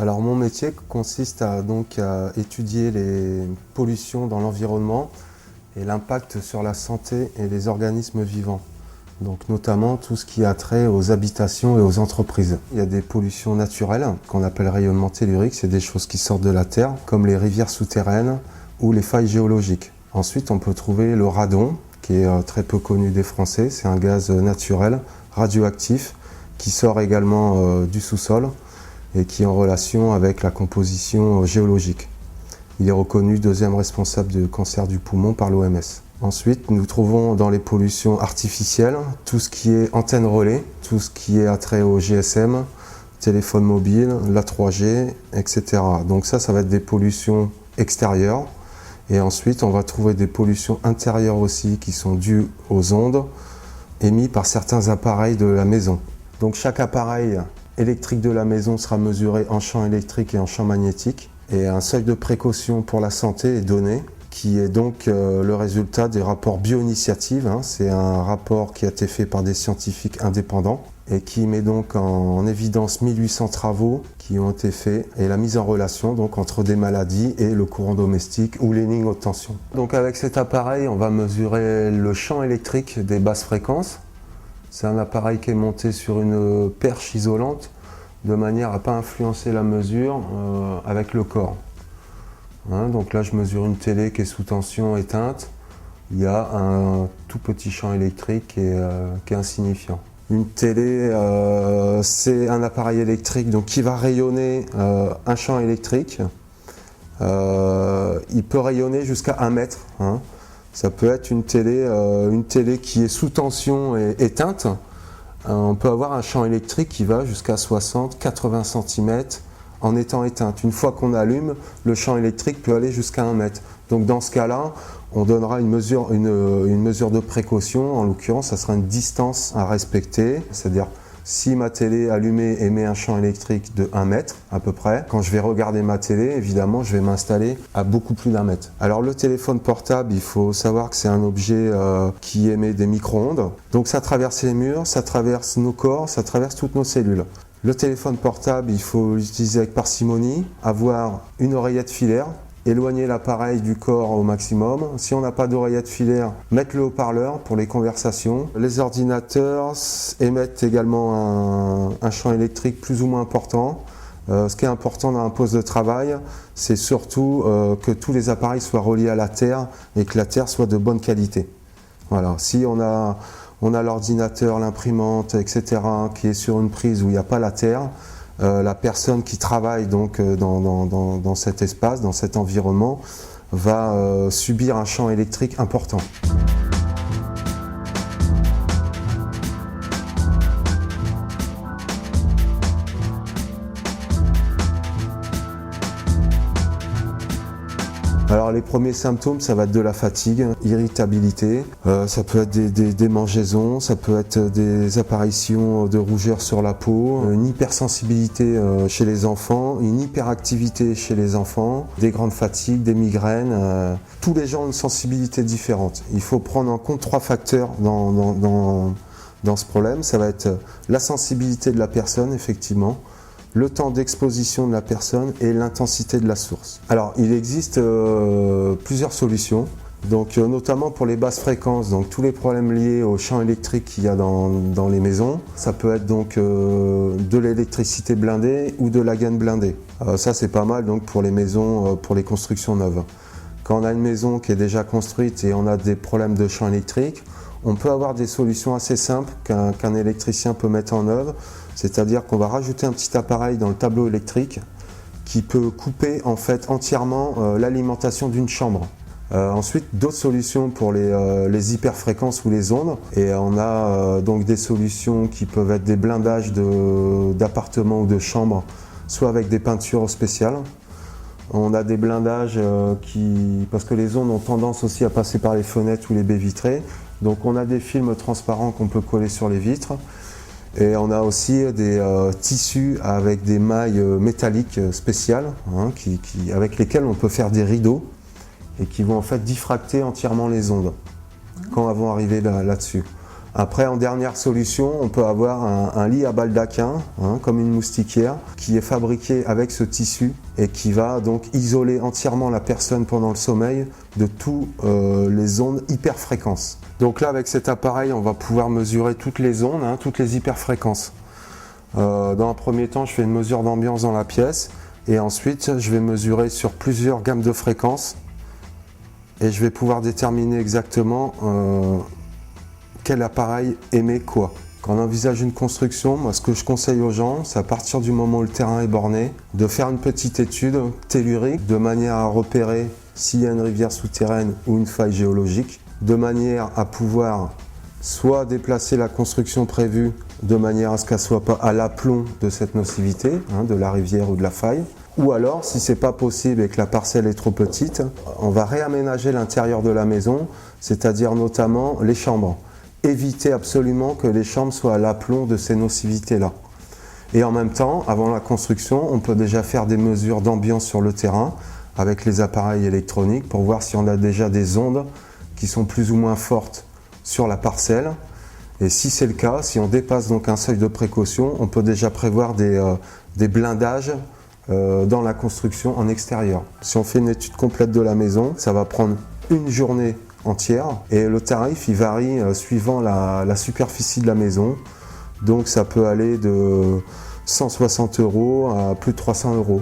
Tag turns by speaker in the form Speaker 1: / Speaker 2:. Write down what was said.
Speaker 1: Alors mon métier consiste à étudier les pollutions dans l'environnement et l'impact sur la santé et les organismes vivants. Donc notamment tout ce qui a trait aux habitations et aux entreprises. Il y a des pollutions naturelles qu'on appelle rayonnement tellurique, c'est des choses qui sortent de la Terre, comme les rivières souterraines ou les failles géologiques. Ensuite on peut trouver le radon, qui est très peu connu des Français, c'est un gaz naturel, radioactif, qui sort également du sous-sol et qui est en relation avec la composition géologique. Il est reconnu deuxième responsable du cancer du poumon par l'OMS. Ensuite, nous trouvons dans les pollutions artificielles tout ce qui est antenne relais, tout ce qui est attrait au GSM, téléphone mobile, la 3G, etc. Donc ça va être des pollutions extérieures. Et ensuite, on va trouver des pollutions intérieures aussi qui sont dues aux ondes émises par certains appareils de la maison. Donc chaque appareil électrique de la maison sera mesuré en champ électrique et en champ magnétique. Et un seuil de précaution pour la santé est donné, qui est donc le résultat des rapports bio-initiatives. C'est un rapport qui a été fait par des scientifiques indépendants et qui met donc en évidence 1800 travaux qui ont été faits et la mise en relation donc entre des maladies et le courant domestique ou les lignes haute tension. Donc avec cet appareil, on va mesurer le champ électrique des basses fréquences. C'est un appareil qui est monté sur une perche isolante de manière à ne pas influencer la mesure avec le corps. Donc là, je mesure une télé qui est sous tension éteinte. Il y a un tout petit champ électrique qui est insignifiant. Une télé, c'est un appareil électrique donc, qui va rayonner un champ électrique. Il peut rayonner jusqu'à 1 mètre. Ça peut être une télé qui est sous tension et éteinte. On peut avoir un champ électrique qui va jusqu'à 60-80 cm en étant éteinte. Une fois qu'on allume, le champ électrique peut aller jusqu'à 1 mètre. Donc dans ce cas-là, on donnera une mesure de précaution. En l'occurrence, ça sera une distance à respecter. C'est-à-dire, si ma télé allumée émet un champ électrique de 1 mètre à peu près, quand je vais regarder ma télé, évidemment, je vais m'installer à beaucoup plus d'1 mètre. Alors le téléphone portable, il faut savoir que c'est un objet qui émet des micro-ondes. Donc ça traverse les murs, ça traverse nos corps, ça traverse toutes nos cellules. Le téléphone portable, il faut l'utiliser avec parcimonie, avoir une oreillette filaire, éloigner l'appareil du corps au maximum. Si on n'a pas d'oreillette filaire, mettre le haut-parleur pour les conversations. Les ordinateurs émettent également un champ électrique plus ou moins important. Ce qui est important dans un poste de travail, c'est surtout que tous les appareils soient reliés à la Terre et que la Terre soit de bonne qualité. Voilà. Si on a l'ordinateur, l'imprimante, etc., qui est sur une prise où il n'y a pas la Terre, la personne qui travaille donc dans cet espace, dans cet environnement, va subir un champ électrique important. Alors les premiers symptômes, ça va être de la fatigue, irritabilité, ça peut être des démangeaisons, ça peut être des apparitions de rougeur sur la peau, une hypersensibilité chez les enfants, une hyperactivité chez les enfants, des grandes fatigues, des migraines. Tous les gens ont une sensibilité différente. Il faut prendre en compte 3 facteurs dans ce problème. Ça va être la sensibilité de la personne, effectivement, le temps d'exposition de la personne et l'intensité de la source. Alors, il existe plusieurs solutions, donc notamment pour les basses fréquences, donc tous les problèmes liés au champ électrique qu'il y a dans les maisons. Ça peut être donc de l'électricité blindée ou de la gaine blindée. Ça, c'est pas mal donc pour les maisons, pour les constructions neuves. Quand on a une maison qui est déjà construite et on a des problèmes de champ électrique, on peut avoir des solutions assez simples qu'un électricien peut mettre en œuvre. C'est-à-dire qu'on va rajouter un petit appareil dans le tableau électrique qui peut couper en fait entièrement l'alimentation d'une chambre. Ensuite, d'autres solutions pour les hyperfréquences ou les ondes. Et on a donc des solutions qui peuvent être des blindages d'appartements ou de chambres, soit avec des peintures spéciales. On a des blindages parce que les ondes ont tendance aussi à passer par les fenêtres ou les baies vitrées. Donc on a des films transparents qu'on peut coller sur les vitres. Et on a aussi des tissus avec des mailles métalliques spéciales avec lesquelles on peut faire des rideaux et qui vont en fait diffracter entièrement les ondes quand elles vont arriver là-dessus. Après, en dernière solution, on peut avoir un lit à baldaquin, comme une moustiquière, qui est fabriqué avec ce tissu et qui va donc isoler entièrement la personne pendant le sommeil de toutes les ondes hyperfréquences. Donc là, avec cet appareil, on va pouvoir mesurer toutes les ondes, toutes les hyperfréquences. Dans un premier temps, je fais une mesure d'ambiance dans la pièce et ensuite, je vais mesurer sur plusieurs gammes de fréquences et je vais pouvoir déterminer exactement quel appareil émet quoi. Quand on envisage une construction, moi ce que je conseille aux gens, c'est à partir du moment où le terrain est borné, de faire une petite étude tellurique de manière à repérer s'il y a une rivière souterraine ou une faille géologique, de manière à pouvoir soit déplacer la construction prévue de manière à ce qu'elle ne soit pas à l'aplomb de cette nocivité, de la rivière ou de la faille, ou alors, si ce n'est pas possible et que la parcelle est trop petite, on va réaménager l'intérieur de la maison, c'est-à-dire notamment les chambres. Éviter absolument que les chambres soient à l'aplomb de ces nocivités-là. Et en même temps, avant la construction, on peut déjà faire des mesures d'ambiance sur le terrain avec les appareils électroniques pour voir si on a déjà des ondes qui sont plus ou moins fortes sur la parcelle. Et si c'est le cas, si on dépasse donc un seuil de précaution, on peut déjà prévoir des blindages dans la construction en extérieur. Si on fait une étude complète de la maison, ça va prendre une journée entière et le tarif il varie suivant la superficie de la maison, donc ça peut aller de 160 € à plus de 300 €.